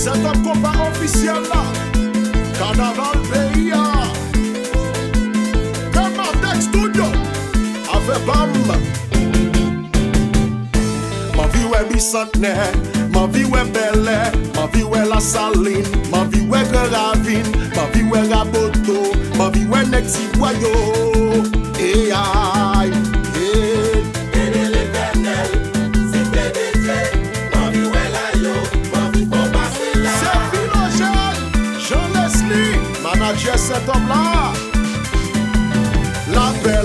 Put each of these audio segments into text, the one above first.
Setop Konpa officiel là. Kanaval pays. Comme studio. Avec Bam. Ma vie est bicentenaire. Ma vie est belle. Ma vie est la saline. Ma vie est gravine. Ma vie est raboto. Ma vie est nexi boyo. Et aïe. Manager cet homme-là. La paix,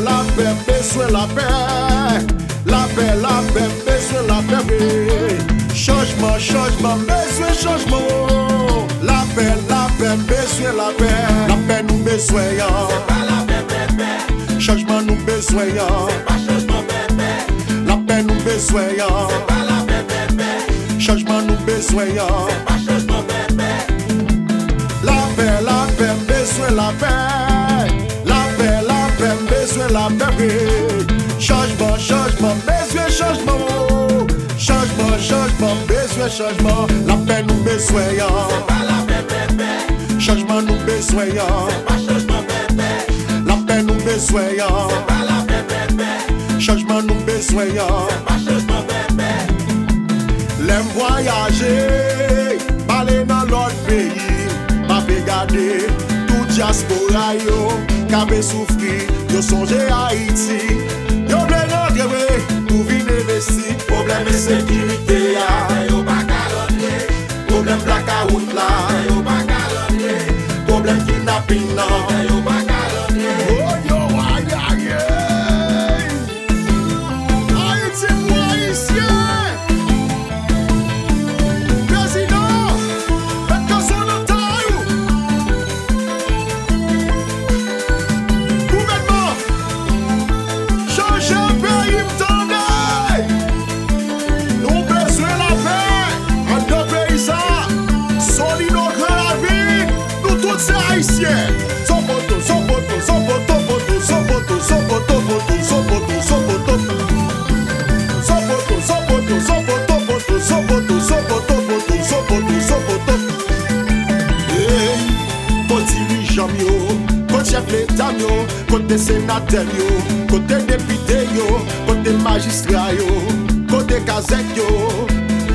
besoin la paix. La paix, besoin la paix. Changement, besoin changement. La paix, besoin la paix. La paix nous besoin. C'est pas la paix, bébé. Changement nous besoin. C'est pas changement, bébé. La paix nous besoin. C'est pas la paix, bébé. Changement nous besoin. C'est pas changement, bébé. La paix, besoin la paix. La paix, besoin la paix. Changement, besoin changement. Changement, besoin changement. La paix nous besoin. C'est pas la paix, bébé. Changement nous besoin. C'est pas changement, bébé. La paix nous besoin. C'est pas la paix, bébé. Changement nous besoin. C'est pas changement, bébé. L'aime voyager, parler dans l'autre pays. M'a fait garder tout diaspora yo, qu'avait souffri, yo songe Haïti. Yo ble rentrer pour venir investir. Problème de sécurité, yo pas calendrier. Problème blackout là, Yo pas calendrier. problème kidnapping là. Yo pas calendrier. Oh yo, aïe aïe aïe. Haïti pour haïtien. Président, faites que son entend. Gouvernement, changez le pays, m'tendez. Nous besoin la paix. En deux pays ça, solide au grand la vie. Nous tous ces haïtiens. Son poteau, son poteau, son poteau, poteau, son poteau, son poteau, poteau, son poteau, son poteau. Son poteau, son poteau, son poteau, poteau, son poteau, son poteau, poteau, son poteau, son poteau. Hey, côté dirigeant yo, côté chef l'État yo, côté sénateur yo, côté député yo, côté magistrat yo, côté kazek yo.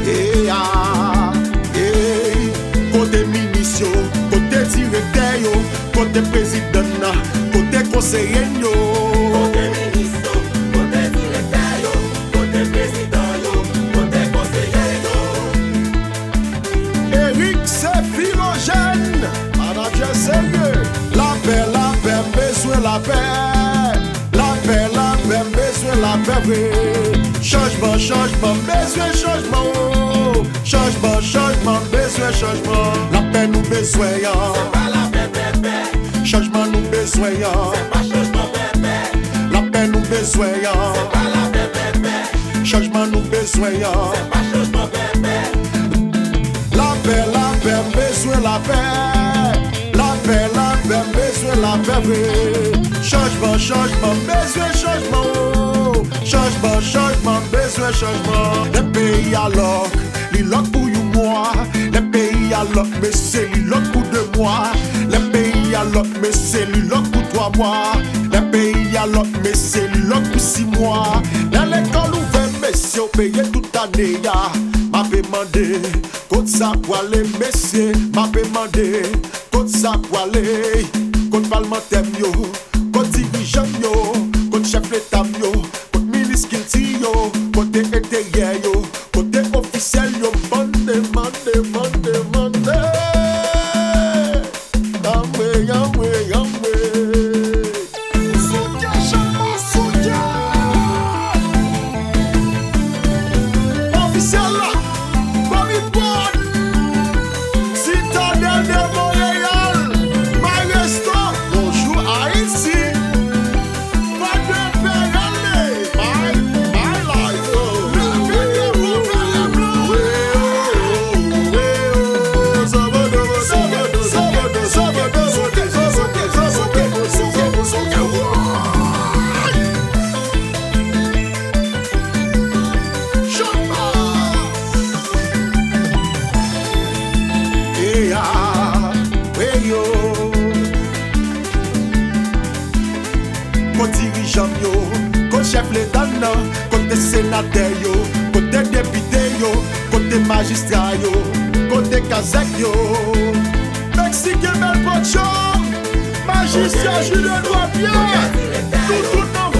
Hey ah, hey, côté ministre yo, côté directeur yo, côté président na, côté conseiller yo. Côté ministre, côté directeur, yo. Côté président, yo. Côté conseiller, yo. Eric c'est philogène, manager sérieux. La paix, besoin la paix. La paix, besoin la paix. Changement, besoin changement. Changement, besoin changement. La paix nous besoin. C'est pas la paix, bébé. Changement nous besoin. C'est pas changement, bébé. La paix nous besoin. C'est pas la paix, bébé. Changement nous besoin. C'est pas changement, bébé. La paix, besoin la paix. La paix, besoin la paix. Changement, besoin changement. Changement, besoin changement. Le pays à l'oc, il loc pour you moi. Le pays à l'oc, mais c'est il loc pour deux mois. Le pays à l'oc, mais c'est il loc pour 3 mois. Le pays à l'oc, mais c'est il loc pour 6 mois. Dans l'école ouverte, messieurs, payé toute année. M'a demandé, côte ça pour aller, messieurs. M'a demandé, côte ça pour aller. Côte parlementaire, yo. Côte dirigeant, yo. Côte chef l'État, yo. Côte ministre, yo. Côté intérieur, yo. Côté officiel, yo. Mande. Yamwe. Soutien, chama, soutien. Officiel là, Bonne. Citadelle de Montréal. My resto. Bonjour Haïti. Pas de pérennité. My life. Le pays est mauvais, le blanc. ya, oui yo. Côté dirigeant yo, côté chef l'État nan, côté sénateur yo, côté député yo, côté magistrat yo, côté kazak yo. Mexique bel pocho, magistrat Julien Doit bien, tout